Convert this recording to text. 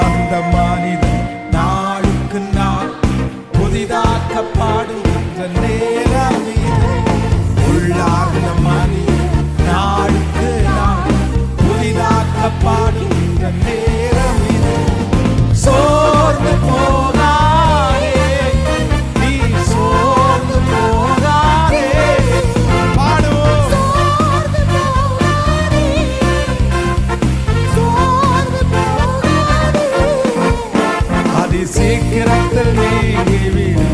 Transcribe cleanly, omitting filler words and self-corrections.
அந்த மனிதன் நாளுக்கு நாள் புதிதாக்கப்படுகின்ற நேரம் இது. உள்ளார்ந்த மனிதன் நாளுக்கு நாள் புதிதாக்கப்படுகின்ற நேரம் இது. சோர்ந்து போகாதே, நீ சோர்ந்து போகாதே. பாடுவோம். அதி சீக்கிரத்தில் நீங்கிவிடும்